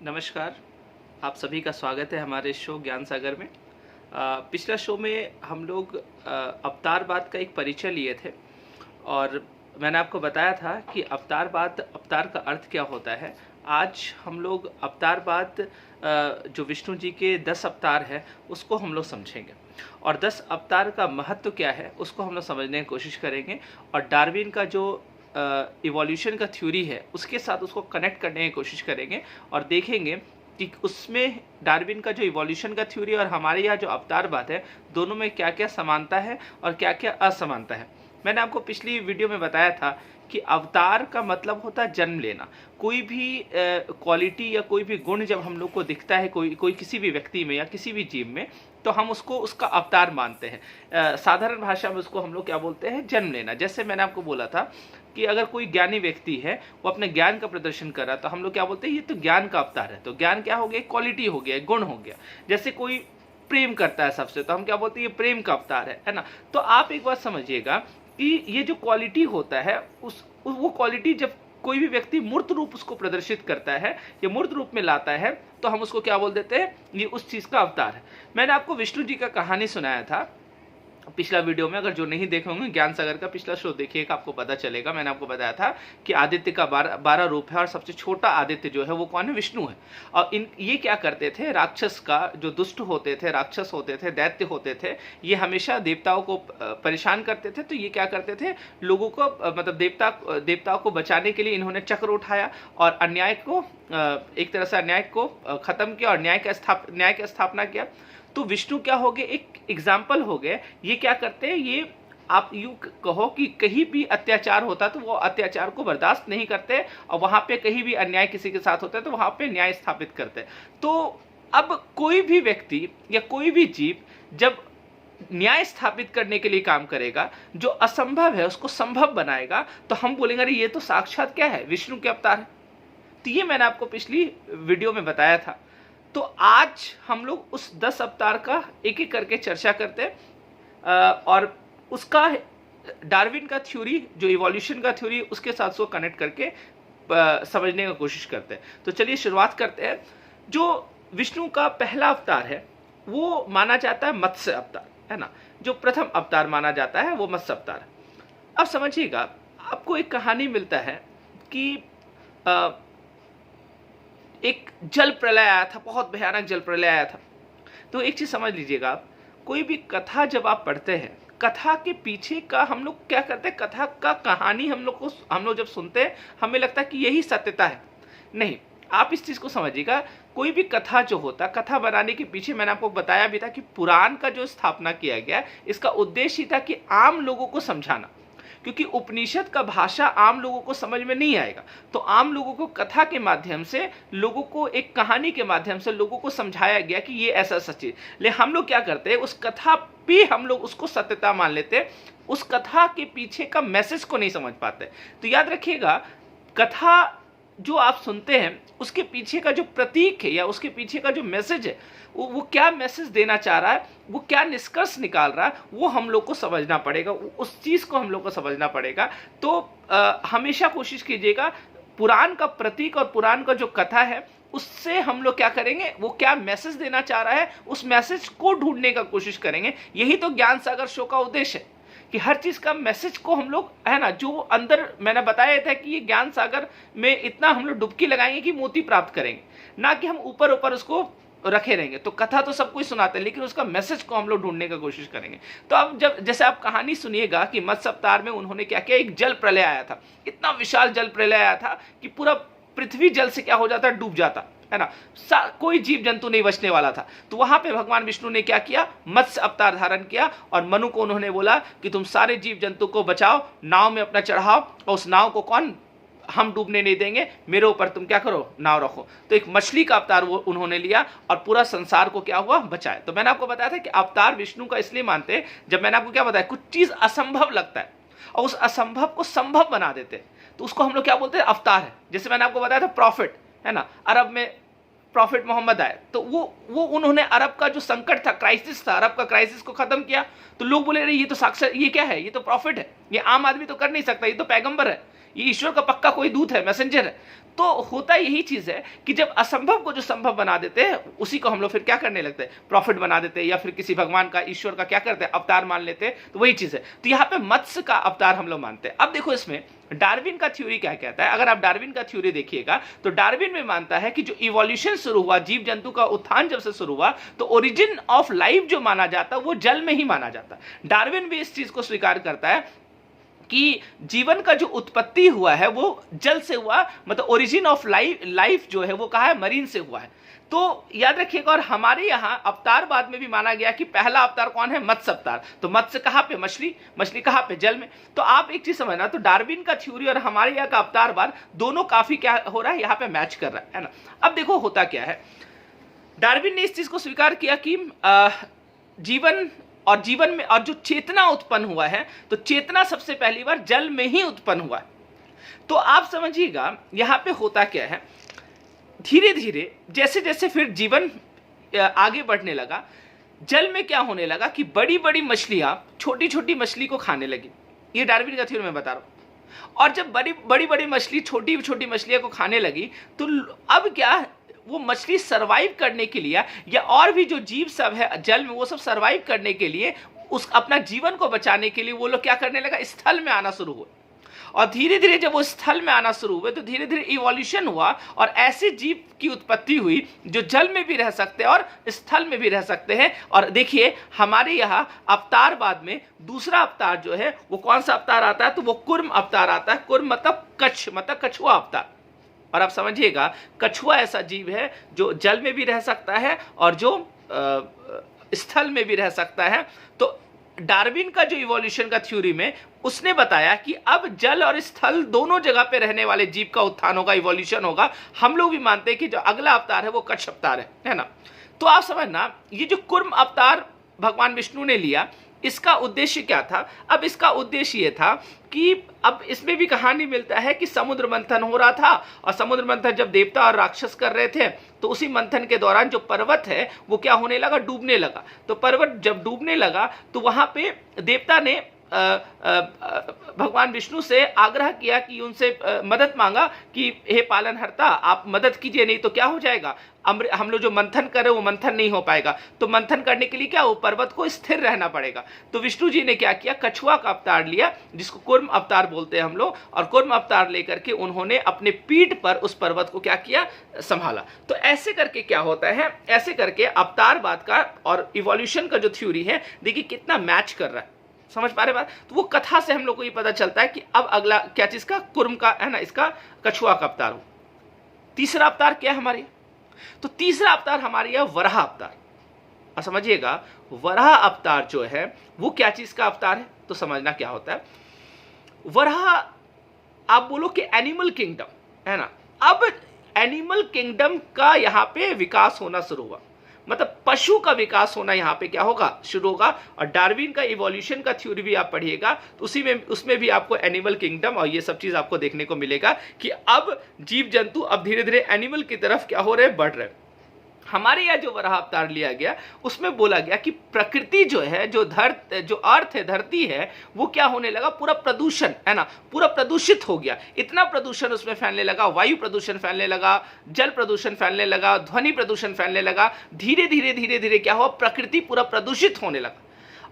नमस्कार, आप सभी का स्वागत है हमारे शो ज्ञान सागर में। पिछला शो में हम लोग अवतारवाद का एक परिचय लिए थे और मैंने आपको बताया था कि अवतार का अर्थ क्या होता है। आज हम लोग अवतारवाद जो विष्णु जी के 10 अवतार है उसको हम लोग समझेंगे और 10 अवतार का महत्व क्या है उसको हम लोग समझने की कोशिश करेंगे और डार्विन का जो इवोल्यूशन का थ्योरी है उसके साथ उसको कनेक्ट करने की कोशिश करेंगे और देखेंगे कि उसमें डार्विन का जो इवोल्यूशन का थ्योरी और हमारे यहाँ जो अवतारवाद है दोनों में क्या क्या समानता है और क्या क्या असमानता है। मैंने आपको पिछली वीडियो में बताया था कि अवतार का मतलब होता है जन्म लेना। कोई भी क्वालिटी या कोई भी गुण जब हम लोग को दिखता है कोई किसी भी व्यक्ति में या किसी भी जीव में तो हम उसको उसका अवतार मानते हैं। साधारण भाषा में उसको हम लोग क्या बोलते हैं, जन्म लेना। जैसे मैंने आपको बोला था कि अगर कोई ज्ञानी व्यक्ति है वो अपने ज्ञान का प्रदर्शन कर रहा तो हम लोग क्या बोलते हैं, ये तो ज्ञान का अवतार है। तो ज्ञान क्या हो गया, क्वालिटी हो गया, गुण हो गया। जैसे कोई प्रेम करता है सबसे तो हम क्या बोलते हैं, ये प्रेम का अवतार है ना। तो आप एक बात समझिएगा कि ये जो क्वालिटी होता है वो क्वालिटी जब कोई भी व्यक्ति मूर्त रूप उसको प्रदर्शित करता है या मूर्त रूप में लाता है तो हम उसको क्या बोल देते हैं, ये उस चीज का अवतार है। मैंने आपको विष्णु जी का कहानी सुनाया था पिछला वीडियो में। अगर जो नहीं देखे होंगे ज्ञान सागर का पिछला शो देखिएगा, आपको पता चलेगा। मैंने आपको बताया था कि आदित्य का 12 रूप है और सबसे छोटा आदित्य जो है वो कौन है, विष्णु है। और ये क्या करते थे, राक्षस का जो दुष्ट होते थे, राक्षस होते थे, दैत्य होते थे, ये हमेशा देवताओं को परेशान करते थे। तो ये क्या करते थे, लोगों को मतलब देवताओं को बचाने के लिए इन्होंने चक्र उठाया और अन्याय को एक तरह से अन्याय को खत्म किया और न्याय की स्थापना किया। तो विष्णु क्या हो गए, एक एग्जाम्पल हो गए। ये क्या करते हैं, ये आप यूं कहो कि कहीं भी अत्याचार होता तो वो अत्याचार को बर्दाश्त नहीं करते और वहां पे कहीं भी अन्याय किसी के साथ होता है तो वहां पे न्याय स्थापित करते। तो अब कोई भी व्यक्ति या कोई भी जीव जब न्याय स्थापित करने के लिए काम करेगा, जो असंभव है उसको संभव बनाएगा, तो हम बोलेंगे अरे ये तो साक्षात क्या है, विष्णु के अवतार है। तो ये मैंने आपको पिछली वीडियो में बताया था। तो आज हम लोग उस 10 अवतार का एक एक करके चर्चा करते हैं और उसका डार्विन का थ्योरी जो इवोल्यूशन का थ्योरी उसके साथ उसको कनेक्ट करके समझने की कोशिश करते हैं। तो चलिए शुरुआत करते हैं। जो विष्णु का पहला अवतार है वो माना जाता है मत्स्य अवतार, है ना। जो प्रथम अवतार माना जाता है वो मत्स्य अवतार है। अब समझिएगा, आपको एक कहानी मिलता है कि एक जल प्रलय आया था, बहुत भयानक जल प्रलय आया था। तो एक चीज समझ लीजिएगा, आप कोई भी कथा जब आप पढ़ते हैं, कथा के पीछे का हम लोग क्या करते हैं, कथा का कहानी हम लोग जब सुनते हैं हमें लगता है कि यही सत्यता है। नहीं, आप इस चीज को समझिएगा। कोई भी कथा जो होता, कथा बनाने के पीछे मैंने आपको बताया भी था कि पुराण का जो स्थापना किया गया इसका उद्देश्य था कि आम लोगों को समझाना, क्योंकि उपनिषद का भाषा आम लोगों को समझ में नहीं आएगा। तो आम लोगों को कथा के माध्यम से, लोगों को एक कहानी के माध्यम से लोगों को समझाया गया कि ये ऐसा सच है। लेकिन हम लोग क्या करते हैं, उस कथा पे हम लोग उसको सत्यता मान लेते हैं, उस कथा के पीछे का मैसेज को नहीं समझ पाते। तो याद रखिएगा, कथा जो आप सुनते हैं उसके पीछे का जो प्रतीक है या उसके पीछे का जो मैसेज है, वो क्या मैसेज देना चाह रहा है, वो क्या निष्कर्ष निकाल रहा है, वो हम लोग को समझना पड़ेगा, उस चीज को हम लोग को समझना पड़ेगा। तो हमेशा कोशिश कीजिएगा पुराण का प्रतीक और पुराण का जो कथा है उससे हम लोग क्या करेंगे, वो क्या मैसेज देना चाह रहा है उस मैसेज को ढूंढने का कोशिश करेंगे। यही तो ज्ञान सागर शो का उद्देश्य है कि हर चीज का मैसेज को हम लोग, है ना, जो अंदर मैंने बताया था कि ये ज्ञान सागर में इतना हम लोग डुबकी लगाएंगे कि मोती प्राप्त करेंगे, ना कि हम ऊपर ऊपर उसको रखे रहेंगे। तो कथा तो सब कुछ सुनाते हैं लेकिन उसका मैसेज को हम लोग ढूंढने की कोशिश करेंगे। तो अब जैसे आप कहानी सुनिएगा कि मत्स्य अवतार में उन्होंने क्या किया, एक जल प्रलय आया था, इतना विशाल जल प्रलय आया था कि पूरा पृथ्वी जल से क्या हो जाता, डूब जाता, है ना। कोई जीव जंतु नहीं बचने वाला था। तो वहां पे भगवान विष्णु ने क्या किया, मत्स्य अवतार धारण किया और मनु को उन्होंने बोला कि तुम सारे जीव जंतु को बचाओ, नाव में अपना चढ़ाओ और उस नाव को कौन, हम डूबने नहीं देंगे, मेरे ऊपर तुम क्या करो, नाव रखो। तो एक मछली का अवतार वो उन्होंने लिया और पूरा संसार को क्या हुआ, बचाया। तो मैंने आपको बताया था कि अवतार विष्णु का इसलिए मानते हैं, जब मैंने आपको क्या बताया, कुछ चीज असंभव लगता है और उस असंभव को संभव बना देते हैं, तो उसको हम लोग क्या बोलते हैं, अवतार है। जैसे मैंने आपको बताया था प्रॉफिट, है ना, अरब में प्रॉफिट मोहम्मद आए तो वो उन्होंने अरब का जो संकट था, क्राइसिस था, अरब का क्राइसिस को खत्म किया। तो लोग बोले अरे ये तो साक्षात, ये क्या है, ये तो प्रॉफिट है, ये आम आदमी तो कर नहीं सकता, ये तो पैगंबर है, ये ईश्वर का पक्का कोई दूत है, मैसेंजर है। तो होता यही चीज है कि जब असंभव को जो संभव बना देते हैं उसी को हम लोग फिर क्या करने लगते हैं, प्रॉफिट बना देते हैं, या फिर किसी भगवान का, ईश्वर का क्या करते हैं, अवतार मान लेते हैं। तो वही चीज है। तो यहाँ पे मत्स्य का अवतार हम लोग मानते हैं। अब देखो इसमें डार्विन का थ्योरी क्या कहता है। अगर आप डार्विन का थ्योरी देखिएगा तो डार्विन में मानता है कि जो इवोल्यूशन शुरू हुआ, जीव जंतु का उत्थान जब से शुरू हुआ, तो ओरिजिन ऑफ लाइफ जो माना जाता वो जल में ही माना जाता। डार्विन भी इस चीज को स्वीकार करता है कि जीवन का जो उत्पत्ति हुआ है वो जल से हुआ, मतलब ओरिजिन ऑफ लाइफ जो है वो कहा है मरीन से हुआ है। तो याद रखिएगा। और हमारे यहाँ अवतारवाद में भी माना गया कि पहला अवतार कौन है, मत्स्य अवतार। तो मत्स्य कहाँ पे, मछली, मछली कहाँ पे, जल में। तो आप एक चीज समझना, तो डार्विन का थ्योरी और हमारे यहाँ का अवतारवाद दोनों काफी क्या हो रहा है, यहाँ पे मैच कर रहा है ना। अब देखो होता क्या है, डार्विन ने इस चीज को स्वीकार किया कि जीवन में और जो चेतना उत्पन्न हुआ है, तो चेतना सबसे पहली बार जल में ही उत्पन्न हुआ है। तो आप समझिएगा यहाँ पे होता क्या है, धीरे धीरे जैसे जैसे फिर जीवन आगे बढ़ने लगा, जल में क्या होने लगा कि बड़ी बड़ी मछलियां छोटी छोटी मछली को खाने लगी। ये डार्विन का थ्योरी मैं बता रहा हूं। और जब बड़ी बड़ी मछली छोटी छोटी मछलियां को खाने लगी, तो अब क्या, वो मछली सरवाइव करने के लिए, या और भी जो जीव सब है जल में, वो सब सरवाइव करने के लिए, उस अपना जीवन को बचाने के लिए वो लोग क्या करने लगा, स्थल में आना शुरू हुए। और धीरे धीरे जब वो स्थल में आना शुरू हुए तो धीरे धीरे इवोल्यूशन हुआ और ऐसे जीव की उत्पत्ति हुई जो जल में भी रह सकते हैं और स्थल में भी रह सकते हैं। और देखिए हमारे यहाँ अवतारवाद में दूसरा अवतार जो है वो कौन सा अवतार आता है, तो वो कुर्म अवतार आता है। कुर्म मतलब कच्छ, मतलब कछुआ अवतार। और आप समझिएगा, कछुआ ऐसा जीव है जो जल में भी रह सकता है और जो स्थल में भी रह सकता है। तो डार्विन का जो इवोल्यूशन का थ्योरी में उसने बताया कि अब जल और स्थल दोनों जगह पे रहने वाले जीव का उत्थान होगा, इवोल्यूशन होगा। हम लोग भी मानते हैं कि जो अगला अवतार है वो कच्छ अवतार है ना। तो आप समझना, ये जो कुर्म अवतार भगवान विष्णु ने लिया, इसका उद्देश्य क्या था। अब इसका उद्देश्य ये था कि अब इसमें भी कहानी मिलता है कि समुद्र मंथन हो रहा था, और समुद्र मंथन जब देवता और राक्षस कर रहे थे, तो उसी मंथन के दौरान जो पर्वत है वो क्या होने लगा, डूबने लगा। तो पर्वत जब डूबने लगा तो वहां पे देवता ने भगवान विष्णु से आग्रह किया कि उनसे मदद मांगा कि हे पालनहर्ता, आप मदद कीजिए, नहीं तो क्या हो जाएगा, हम लोग जो मंथन कर रहे वो मंथन नहीं हो पाएगा। तो मंथन करने के लिए क्या, वो पर्वत को स्थिर रहना पड़ेगा। तो विष्णु जी ने क्या किया, कछुआ का अवतार लिया, जिसको कुर्म अवतार बोलते हैं हम लोग। और कुर्म अवतार लेकर के उन्होंने अपने पीठ पर उस पर्वत को क्या किया, संभाला। तो ऐसे करके क्या होता है, ऐसे करके अवतारवाद का और इवोल्यूशन का जो थ्योरी है, देखिए कितना मैच कर रहा है। समझ पा रहे बात। तो वो कथा से हम लोग को ये पता चलता है कि अब अगला क्या चीज का, कुर्म का है ना, इसका कछुआ का अवतार हो। तीसरा अवतार क्या है हमारे, तो तीसरा अवतार हमारे यहाँ वराह अवतार। और समझिएगा, वराह अवतार जो है वो क्या चीज का अवतार है, तो समझना क्या होता है। वराह आप बोलो कि एनिमल किंगडम है ना। अब एनिमल किंगडम का यहाँ पे विकास होना शुरू हुआ, मतलब पशु का विकास होना यहाँ पे क्या होगा, शुरू होगा। और डार्विन का इवोल्यूशन का थ्योरी भी आप पढ़िएगा तो उसमें भी आपको एनिमल किंगडम और ये सब चीज आपको देखने को मिलेगा कि अब जीव जंतु अब धीरे धीरे एनिमल की तरफ क्या हो रहे, बढ़ रहे। हमारे यहाँ जो वराह अवतार लिया गया उसमें बोला गया कि प्रकृति जो है, जो अर्थ है, धरती है, वो क्या होने लगा, पूरा प्रदूषण है ना, पूरा प्रदूषित हो गया। इतना प्रदूषण उसमें फैलने लगा, वायु प्रदूषण फैलने लगा, जल प्रदूषण फैलने लगा, ध्वनि प्रदूषण फैलने लगा। धीरे धीरे क्या हुआ, प्रकृति पूरा प्रदूषित होने लगा।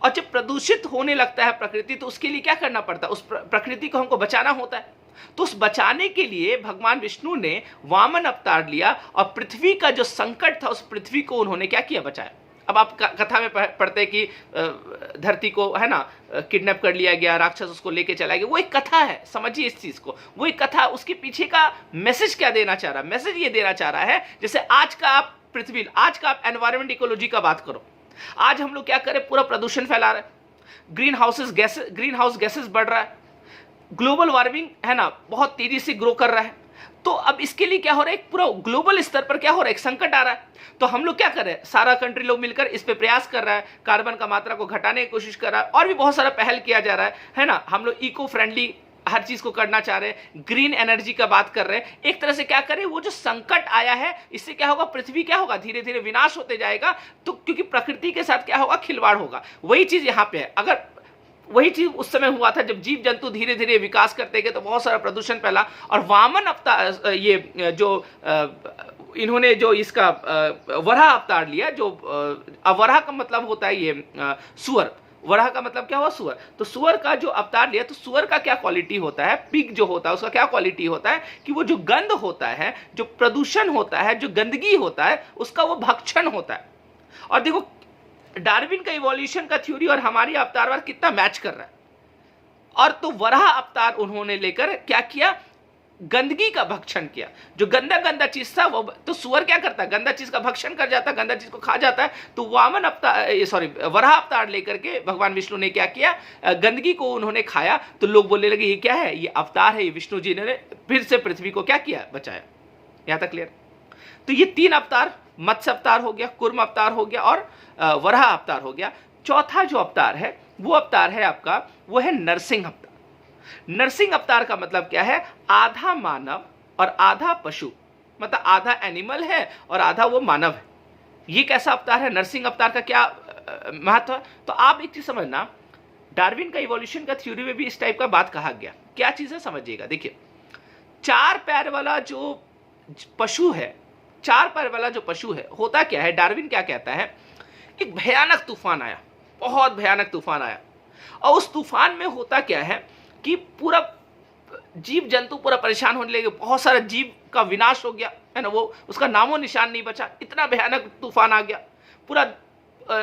और जब प्रदूषित होने लगता है प्रकृति, तो उसके लिए क्या करना पड़ता है, उस प्रकृति को हमको बचाना होता है। तो उस बचाने के लिए भगवान विष्णु ने वामन अवतार लिया और पृथ्वी का जो संकट था उस पृथ्वी को उन्होंने क्या किया, बचाया। अब आप कथा में पढ़ते हैं कि धरती को है ना किडनैप कर लिया गया, राक्षस उसको लेके चला गया। वो एक कथा है, समझिए इस चीज को। वो एक कथा, उसके पीछे का मैसेज क्या देना चाह रहा है, मैसेज ये देना चाह रहा है, जैसे आज का आप पृथ्वी, आज का आप एनवायरमेंट इकोलॉजी का बात करो। आज हम लोग क्या करें, पूरा प्रदूषण फैला रहे हैं, ग्रीन हाउस गैसेस बढ़ रहा है, ग्लोबल वार्मिंग है ना बहुत तेजी से ग्रो कर रहा है। तो अब इसके लिए क्या हो रहा है, एक पूरा ग्लोबल स्तर पर क्या हो रहा है, एक संकट आ रहा है। तो हम लोग क्या कर रहे हैं, सारा कंट्री लोग मिलकर इस पे प्रयास कर रहा है, कार्बन का मात्रा को घटाने की कोशिश कर रहा है, और भी बहुत सारा पहल किया जा रहा है ना। हम लोग इको फ्रेंडली हर चीज को करना चाह रहे हैं, ग्रीन एनर्जी का बात कर रहे हैं। एक तरह से क्या करें, वो जो संकट आया है इससे क्या होगा, पृथ्वी क्या होगा, धीरे धीरे विनाश होते जाएगा। तो क्योंकि प्रकृति के साथ क्या होगा, खिलवाड़ होगा। वही चीज यहाँ पे है। अगर वही चीज उस समय हुआ था जब जीव जंतु धीरे धीरे विकास करते गए तो बहुत सारा प्रदूषण फैला, और वामन अवतार, ये जो इन्होंने जो इसका वराह अवतार लिया, जो वराह का मतलब होता है ये सुअर, वराह का मतलब क्या हुआ, सुअर। तो सुअर का जो अवतार लिया, तो सुअर का क्या क्वालिटी होता है, पिग जो होता है उसका क्या क्वालिटी होता है कि वो जो गंध होता है, जो प्रदूषण होता है, जो गंदगी होता है, उसका वो भक्षण होता है। और देखो डार्विन का इवोल्यूशन का थ्योरी और हमारी अवतारवाद कितना मैच कर रहा है। और तो वराह अवतार उन्होंने लेकर क्या किया, गंदगी का भक्षण किया। जो गंदा गंदा चीज था वो, तो सुअर क्या करता है, गंदा चीज का भक्षण कर जाता है, गंदा चीज को खा जाता है। तो वामन अवतार, सॉरी वराह अवतार लेकर के भगवान विष्णु ने क्या किया, गंदगी को उन्होंने खाया। तो लोग बोलने लगे ये क्या है, ये अवतार है, ये विष्णु जी ने फिर से पृथ्वी को क्या किया, बचाया। यहां तक क्लियर। तो ये 3 अवतार, मत्स्य अवतार हो गया, कूर्म अवतार हो गया और वराह अवतार हो गया। चौथा जो अवतार है वो अवतार है आपका, वो है नरसिंह अवतार। नरसिंह अवतार का मतलब क्या है, आधा मानव और आधा पशु, मतलब आधा एनिमल है और आधा वो मानव है। ये कैसा अवतार है, नरसिंह अवतार का क्या महत्व है। तो आप एक चीज समझना, डार्विन का इवोल्यूशन का थ्योरी में भी इस टाइप का बात कहा गया। क्या चीज है समझिएगा। देखिए 4 पैर वाला जो पशु है, 4 पैर वाला जो पशु है, होता क्या है, डार्विन क्या कहता है, एक भयानक तूफान आया, बहुत भयानक तूफान आया। और उस तूफान में होता क्या है कि पूरा जीव जंतु पूरा परेशान होने लगे, बहुत सारा जीव का विनाश हो गया है ना, वो उसका नामो निशान नहीं बचा। इतना भयानक तूफान आ गया, पूरा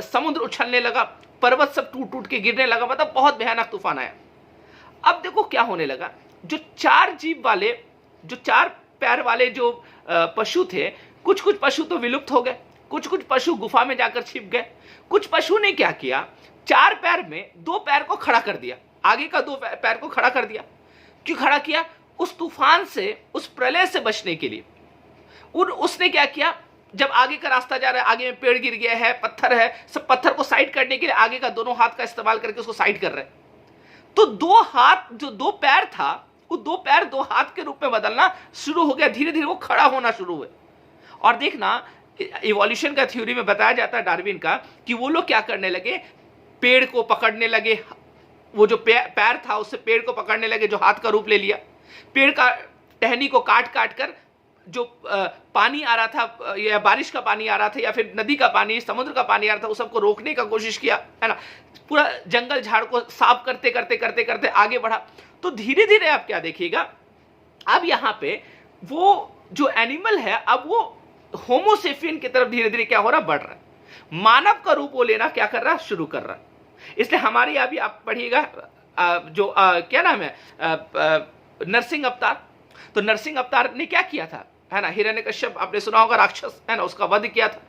समुद्र उछलने लगा, पर्वत सब टूट टूट के गिरने लगा, मतलब बहुत भयानक तूफान आया। अब देखो क्या होने लगा, जो 4 जीव वाले, जो 4 पैर वाले जो पशु थे, कुछ कुछ पशु तो विलुप्त हो गए, कुछ कुछ पशु गुफा में जाकर छिप गए। कुछ पशु ने क्या किया, 4 पैर में 2 पैर को खड़ा कर दिया, आगे का 2 पैर को खड़ा कर दिया। क्यों खड़ा किया, उस तूफान से, उस प्रलय से बचने के लिए। उसने क्या किया, जब आगे का रास्ता जा रहा है, आगे में पेड़ गिर गया है, पत्थर है, सब पत्थर को साइड करने के लिए आगे का दोनों हाथ का इस्तेमाल करके उसको साइड कर रहे हैं। तो 2 हाथ, जो 2 पैर था, वो 2 पैर 2 हाथ के रूप में बदलना शुरू हो गया, धीरे धीरे वो खड़ा होना शुरू हुए। और देखना इवोल्यूशन का थ्योरी में बताया जाता है डार्विन का, कि वो लोग क्या करने लगे, पेड़ को पकड़ने लगे, वो जो पैर था उससे पेड़ को पकड़ने लगे, जो हाथ का रूप ले लिया। पेड़ का टहनी को काट काट कर जो पानी आ रहा था, या बारिश का पानी आ रहा था, या फिर नदी का पानी, समुद्र का पानी आ रहा था, उस सबको रोकने का कोशिश किया, है ना। पूरा जंगल झाड़ को साफ करते करते करते करते आगे बढ़ा। तो धीरे धीरे आप क्या देखिएगा, अब यहाँ पे वो जो एनिमल है, अब वो होमोसेपियन की तरफ धीरे धीरे क्या हो रहा, बढ़ रहा है। मानव का रूप वो लेना क्या कर रहा, शुरू कर रहा है। इसलिए हमारे यहाँ भी आप पढ़िएगा जो क्या नाम है, नरसिंह अवतार। तो नरसिंह अवतार ने क्या किया था, है ना, हिरण्यकश्यप आपने सुना होगा, राक्षस है ना, उसका वध किया था।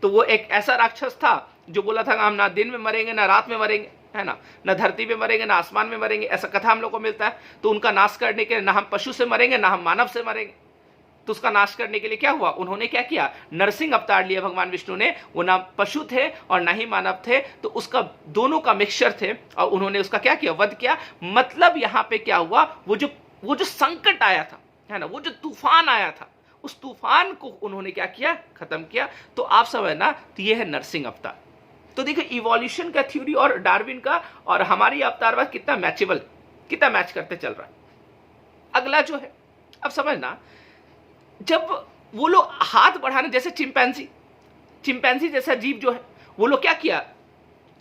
तो वो एक ऐसा राक्षस था जो बोला था हम ना दिन में मरेंगे ना रात में मरेंगे, है ना धरती पे मरेंगे ना आसमान में मरेंगे, ऐसा कथा हम लोग को मिलता है। तो उनका नाश करने के लिए ना हम पशु से मरेंगे ना हम मानव से मरेंगे। तो उसका नाश करने के लिए क्या हुआ, उन्होंने क्या किया, नरसिंह अवतार लिया भगवान विष्णु ने। वो ना पशु थे और ना ही मानव थे, तो उसका दोनों का मिक्सचर थे, और उन्होंने उसका क्या किया, वध किया। मतलब यहाँ पे क्या हुआ, वो जो संकट आया था, है ना, वो जो तूफान आया था, उस तूफान को उन्होंने क्या किया, खत्म किया। तो आप समझना, तो ये है नरसिंह अवतार। तो देखिए इवोल्यूशन का थ्योरी और डार्विन का और हमारी अवतारवाद कितना मैचेबल, कितना मैच करते चल रहा है। अगला जो है, अब समझना, जब वो लोग हाथ बढ़ाने, जैसे चिंपैंजी जैसा जीव जो है, वो लोग क्या किया,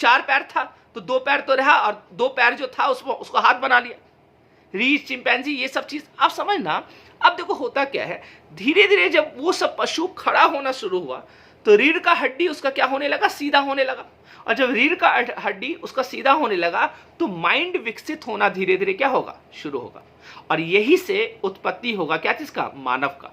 4 पैर था तो 2 पैर तो रहा, और 2 पैर जो था उसको हाथ बना लिया। रीछ, चिंपैंजी, ये सब चीज आप समझना। अब देखो होता क्या है, धीरे धीरे जब वो सब पशु खड़ा होना शुरू हुआ, तो रीढ़ का हड्डी उसका क्या होने लगा, सीधा होने लगा। और जब रीढ़ का हड्डी उसका सीधा होने लगा, तो माइंड विकसित होना धीरे धीरे क्या होगा, शुरू होगा। और यही से उत्पत्ति होगा क्या चीज का, मानव का।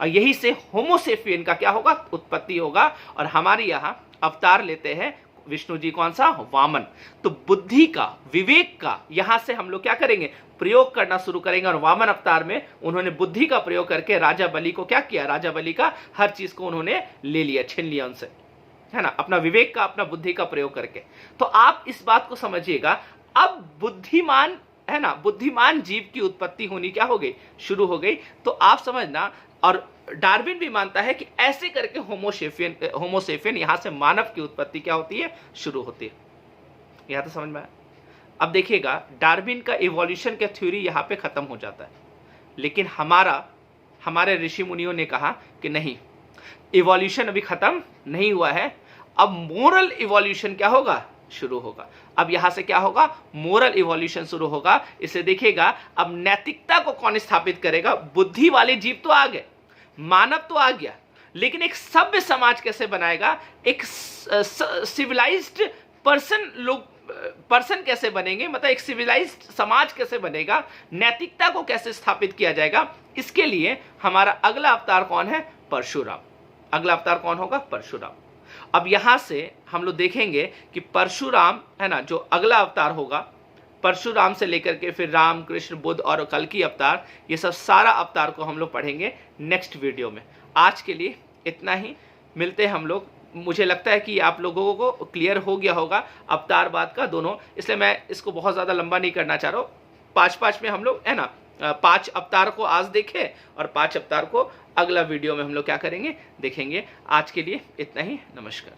और यही से होमोसेपियन का क्या होगा, उत्पत्ति होगा। और हमारे यहाँ अवतार लेते हैं विष्णु जी, कौन सा, वामन। तो बुद्धि का, विवेक का यहां से हम लोग क्या करेंगे, प्रयोग करना शुरू करेंगे। और वामन अवतार में उन्होंने बुद्धि का प्रयोग करके राजा बलि को क्या किया, राजा बलि का हर चीज को उन्होंने ले लिया, छीन लिया उनसे, है ना, अपना विवेक का, अपना बुद्धि का प्रयोग करके। तो आप इस बात को समझिएगा, अब बुद्धिमान, है ना, बुद्धिमान जीव की उत्पत्ति होनी क्या हो गई, शुरू हो गई। तो आप समझना, और डार्विन भी मानता है कि ऐसे करके होमोसेपियन यहां से मानव की उत्पत्ति क्या होती है, शुरू होती है। यहां तो समझ में आया। अब देखिएगा, डार्विन का इवोल्यूशन का थ्योरी यहाँ पे खत्म हो जाता है, लेकिन हमारे ऋषि मुनियों ने कहा कि नहीं, इवोल्यूशन अभी खत्म नहीं हुआ है, अब मोरल इवोल्यूशन क्या होगा, शुरू होगा। अब यहां से क्या होगा, मोरल इवोल्यूशन शुरू होगा। इसे देखिएगा, अब नैतिकता को कौन स्थापित करेगा, बुद्धि वाले जीव तो आ गए, मानव तो आ गया, लेकिन एक सभ्य समाज कैसे बनाएगा, एक सिविलाइज्ड पर्सन कैसे बनेंगे, मतलब एक सिविलाइज्ड समाज कैसे बनेगा, नैतिकता को कैसे स्थापित किया जाएगा, इसके लिए हमारा अगला अवतार कौन है, परशुराम। अगला अवतार कौन होगा, परशुराम। अब यहां से हम लोग देखेंगे कि परशुराम है ना, जो अगला अवतार होगा, परशुराम से लेकर के फिर राम, कृष्ण, बुद्ध और कल्कि अवतार, ये सब सारा अवतार को हम लोग पढ़ेंगे नेक्स्ट वीडियो में। आज के लिए इतना ही, मिलते हैं हम लोग। मुझे लगता है कि आप लोगों को क्लियर हो गया होगा अवतारवाद का दोनों, इसलिए मैं इसको बहुत ज़्यादा लंबा नहीं करना चाह रहा हूँ। 5-5 में हम लोग है ना 5 अवतार को आज देखें और 5 अवतार को अगला वीडियो में हम लोग क्या करेंगे, देखेंगे। आज के लिए इतना ही, नमस्कार।